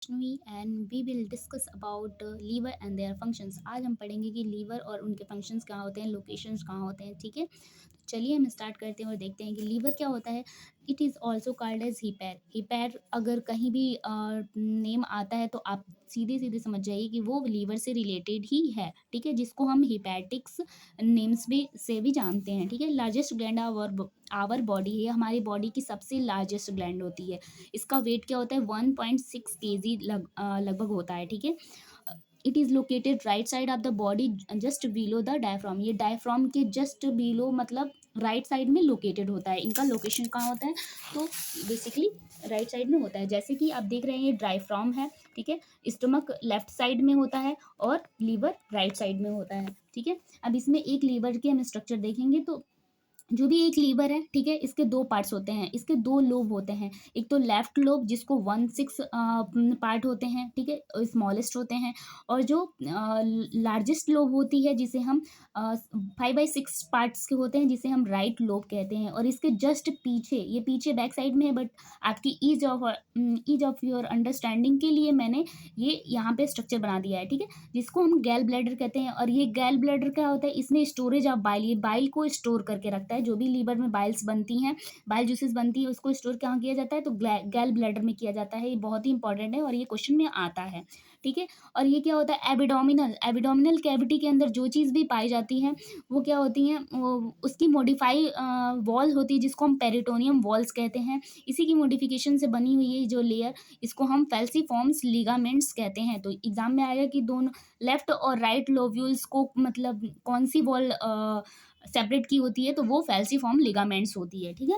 Vaishnavi and we will discuss about liver and their functions. आज हम पढ़ेंगे कि लीवर और उनके फंक्शंस कहाँ होते हैं, लोकेशंस कहाँ होते हैं। ठीक है, तो चलिए हम स्टार्ट करते हैं और देखते हैं कि लीवर क्या होता है। It is also called as hepar. Hepar अगर कहीं भी नेम आता है तो आप सीधे सीधे समझ जाइए कि वो लीवर से रिलेटेड ही है। ठीक है, जिसको हम हिपैटिक्स नेम्स भी से भी जानते हैं। ठीक है, लार्जेस्ट ग्लैंड आवर बॉडी है, हमारी बॉडी की सबसे लार्जेस्ट ग्लैंड होती है। इसका वेट क्या होता है 1.6 केजी लगभग होता है। ठीक है, it is located right side of the body just below the diaphragm. ये डायफ्राम के जस्ट बिलो मतलब राइट साइड में लोकेटेड होता है। इनका लोकेशन कहाँ होता है तो बेसिकली राइट साइड में होता है। जैसे कि आप देख रहे हैं ये डायफ्राम है। ठीक है, स्टमक लेफ्ट साइड में होता है और लीवर राइट साइड में होता है। ठीक है, अब इसमें एक लीवर के हम स्ट्रक्चर देखेंगे तो जो भी एक लीवर है, ठीक है, इसके दो पार्ट्स होते हैं, इसके दो लोब होते हैं। एक तो लेफ्ट लोब जिसको 1/6 पार्ट होते हैं, ठीक है, स्मॉलेस्ट होते हैं। और जो लार्जेस्ट लोब होती है जिसे हम 5/6 पार्ट्स के होते हैं, जिसे हम राइट लोब कहते हैं। और इसके जस्ट पीछे, ये पीछे बैक साइड में है, बट आपकी ईज ऑफ योर अंडरस्टैंडिंग के लिए मैंने ये यहाँ पे स्ट्रक्चर बना दिया है। ठीक है, जिसको हम गैल ब्लैडर कहते हैं। और ये गैल ब्लैडर क्या होता है, इसमें स्टोरेज ऑफ बाइल, ये बाइल को स्टोर करके रखता है। जो भी लीवर में बाइल्स बनती हैं, बाइल जूसेस बनती है, उसको स्टोर कहाँ किया जाता है तो गैल ब्लैडर में किया जाता है। ये बहुत ही इंपॉर्टेंट है और ये क्वेश्चन में आता है। ठीक है, और ये क्या होता है एबिडोमिनल कैविटी के अंदर जो चीज़ भी पाई जाती है वो क्या होती हैं, वो उसकी मॉडिफाई वॉल होती है, जिसको हम पेरिटोनियम वॉल्स कहते हैं। इसी की मॉडिफिकेशन से बनी हुई है जो लेयर, इसको हम फेल्सीफॉर्म्स लिगामेंट्स कहते हैं। तो एग्जाम में आएगा कि दोनों लेफ्ट और राइट लोब्यूल्स को मतलब कौन सी वॉल सेपरेट की होती है तो वो फेल्सीफॉर्म लिगामेंट्स होती है। ठीक है,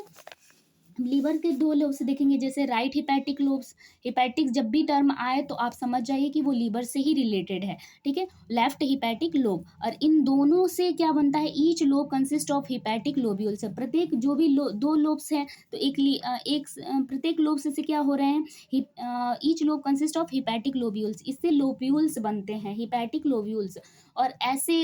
लीवर के दो लोब से देखेंगे, जैसे राइट हिपैटिक लोब्स। हिपैटिक जब भी टर्म आए तो आप समझ जाइए कि वो लीवर से ही रिलेटेड है। ठीक है, लेफ्ट हिपैटिक लोब, और इन दोनों से क्या बनता है, each lobe consist of hepatic lobule से। प्रत्येक जो भी दो लोब्स हैं तो प्रत्येक लोब से क्या हो रहे हैं, each lobe consist of hepatic lobules, इससे लोब्यूल्स बनते हैं, हिपैटिक लोब्यूल्स। और ऐसे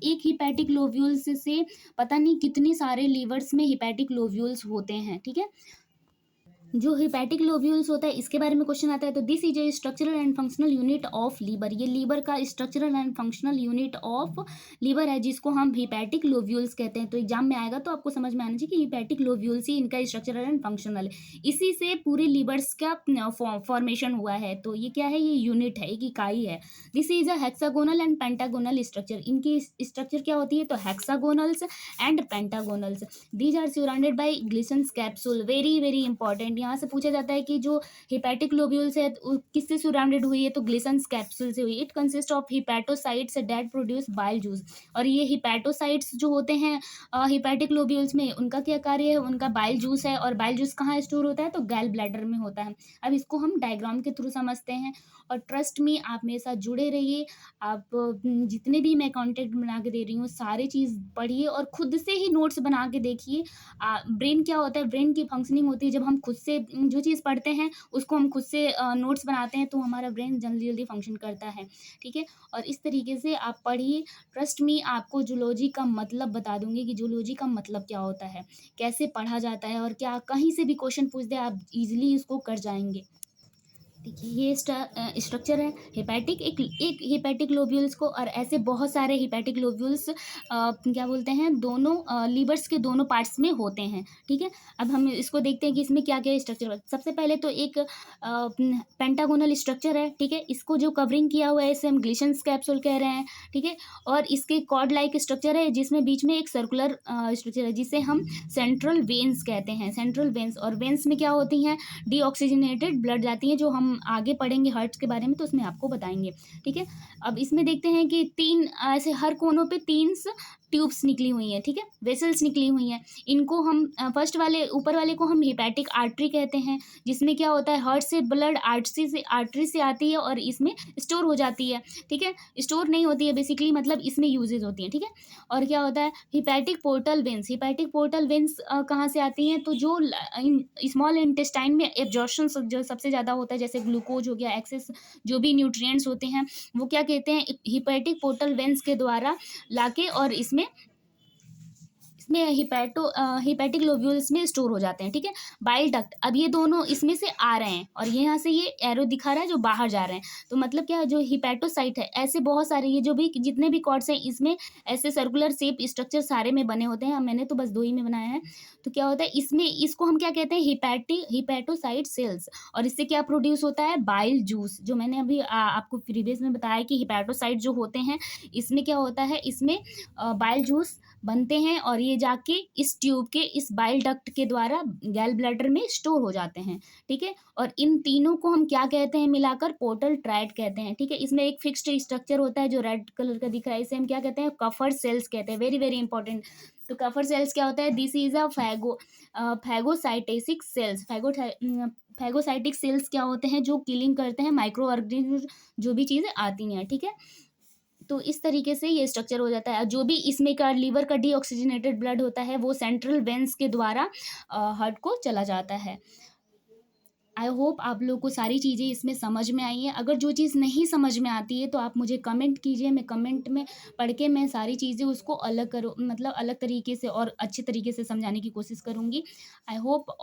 एक हिपैटिक लोब्यूल्स से पता नहीं कितने सारे लीवर्स में हिपैटिक लोब्यूल्स होते हैं। ठीक है, जो हिपैटिक लोब्यूल्स होता है इसके बारे में क्वेश्चन आता है। तो this is a structural and functional unit of liver. ये लीवर का structural and functional unit of liver है, जिसको हम हिपैटिक लोब्यूल्स कहते हैं। तो एग्जाम में आएगा तो आपको समझ में आना चाहिए कि हिपैटिक लोब्यूल्स ही इनका स्ट्रक्चरल एंड फंक्शनल है। इसी से पूरे लीवर्स का फॉर्मेशन हुआ है। तो ये क्या है, ये यूनिट है, एक इकाई है। This is a hexagonal and pentagonal structure. इनकी स्ट्रक्चर क्या होती है तो hexagonals and pentagonals. These are surrounded by Glisson's capsule. Very very important, यहाँ से पूछा जाता है कि जो हिपैटिक लोब्यूल्स है किससे सराउंडेड हुई है तो ग्लिसन्स कैप्सूल से हुई। It consist of hepatocytes that produce bile juice. और ये हिपैटोसाइट्स जो होते हैं हिपैटिक लोब्यूल्स में, उनका क्या कार्य है, उनका बाइल जूस है। और बाइल जूस कहाँ स्टोर होता है तो गैल ब्लैडर में होता है। अब इसको हम डायग्राम के थ्रू समझते हैं। और ट्रस्ट में आप मेरे साथ जुड़े रहिए। आप जितने भी मैं कॉन्टेक्ट बना के दे रही हूँ सारी चीज़ पढ़िए और खुद से ही नोट्स बना के देखिए। ब्रेन क्या होता है, ब्रेन की फंक्शनिंग होती है, जब हम खुद से जो चीज़ पढ़ते हैं उसको हम खुद से नोट्स बनाते हैं तो हमारा ब्रेन जल्दी जल्दी फंक्शन करता है। ठीक है, और इस तरीके से आप पढ़िए। ट्रस्ट मी, आपको जूलॉजी का मतलब बता दूंगी कि जूलॉजी का मतलब क्या होता है, कैसे पढ़ा जाता है, और क्या कहीं से भी क्वेश्चन पूछ दे आप इजीली इसको कर जाएंगे। देखिए ये स्ट्रक्चर है हिपैटिक, एक हिपैटिक लोब्यूल्स को, और ऐसे बहुत सारे हिपैटिक लोब्यूल्स क्या बोलते हैं, दोनों लीवर्स के दोनों पार्ट्स में होते हैं। ठीक है, अब हम इसको देखते हैं कि इसमें क्या क्या स्ट्रक्चर है। सबसे पहले तो एक पेंटागोनल स्ट्रक्चर है। ठीक है, इसको जो कवरिंग किया हुआ है इसे हम ग्लिशंस कैप्सूल कह रहे हैं। ठीक है, और इसके कॉर्ड लाइक स्ट्रक्चर है जिसमें बीच में एक सर्कुलर स्ट्रक्चर है जिसे हम सेंट्रल वेन्स कहते हैं। सेंट्रल वेन्स, और वेन्स में क्या होती हैं, डीऑक्सीजनेटेड ब्लड जाती है, जो हम आगे पढ़ेंगे हार्ट्स के बारे में तो उसमें आपको बताएंगे। ठीक है, अब इसमें देखते हैं कि तीन ऐसे हर कोनों पे तीन ट्यूब्स निकली हुई हैं। ठीक है, वेसल्स निकली हुई हैं। इनको हम फर्स्ट वाले ऊपर वाले को हम हिपैटिक आर्टरी कहते हैं, जिसमें क्या होता है हार्ट से ब्लड आर्टरी से आती है और इसमें स्टोर हो जाती है। ठीक है, स्टोर नहीं होती है बेसिकली, मतलब इसमें यूजेज होती हैं। ठीक है, और क्या होता है hepatic portal veins. Hepatic portal veins कहाँ से आती हैं तो जो स्मॉल इंटेस्टाइन में एब्जॉर्प्शन जो सबसे ज़्यादा होता है, जैसे ग्लूकोज हो गया, एक्सेस जो भी न्यूट्रिएंट्स होते हैं वो क्या कहते हैं हिपैटिक पोर्टल वेंस के द्वारा लाके और इसमें इसमें हिपैटिक लोब्यूल्स में स्टोर हो जाते हैं, ठीक है। बाइल डक्ट, अब ये दोनों इसमें से आ रहे हैं और ये यहाँ से ये एरो दिखा रहा है जो बाहर जा रहे हैं, तो मतलब क्या है, जो हिपैटोसाइट है, ऐसे बहुत सारे ये जो भी जितने भी कॉर्ड्स हैं इसमें ऐसे सर्कुलर शेप स्ट्रक्चर सारे में बने होते हैं, मैंने तो बस 2 ही में बनाया है। तो क्या होता है इसमें, इसको हम क्या कहते हैं, हिपैटोसाइट सेल्स, और इससे क्या प्रोड्यूस होता है, बाइल जूस, जो मैंने अभी आपको प्रीवियस में बताया कि हिपैटोसाइट जो होते हैं इसमें क्या होता है, इसमें बाइल जूस बनते हैं और ये जाके इस ट्यूब के इस बाइल डक्ट के द्वारा गैल ब्लैडर में स्टोर हो जाते हैं, ठीक है। और इन तीनों को हम क्या कहते हैं मिलाकर, पोर्टल ट्राइड कहते हैं, ठीक है। इसमें एक फिक्स्ड स्ट्रक्चर होता है जो रेड कलर का दिख रहा है, इसे हम क्या कहते हैं, कफर सेल्स कहते हैं, वेरी वेरी इंपॉर्टेंट। तो कफर सेल्स क्या होता है, this is a phagocytic cells. Phagocytic cells क्या होते हैं, जो किलिंग करते हैं माइक्रो ऑर्गेनिज्म, जो भी चीज़ें आती हैं, ठीक है। तो इस तरीके से ये स्ट्रक्चर हो जाता है। जो भी इसमें का लीवर का डीऑक्सीजनेटेड ब्लड होता है वो सेंट्रल वेन्स के द्वारा हार्ट को चला जाता है। आई होप आप लोग को सारी चीज़ें इसमें समझ में आई हैं। अगर जो चीज़ नहीं समझ में आती है तो आप मुझे कमेंट कीजिए, मैं कमेंट में पढ़ के मैं सारी चीज़ें उसको अलग करूँ, मतलब अलग तरीके से और अच्छे तरीके से समझाने की कोशिश करूँगी। I hope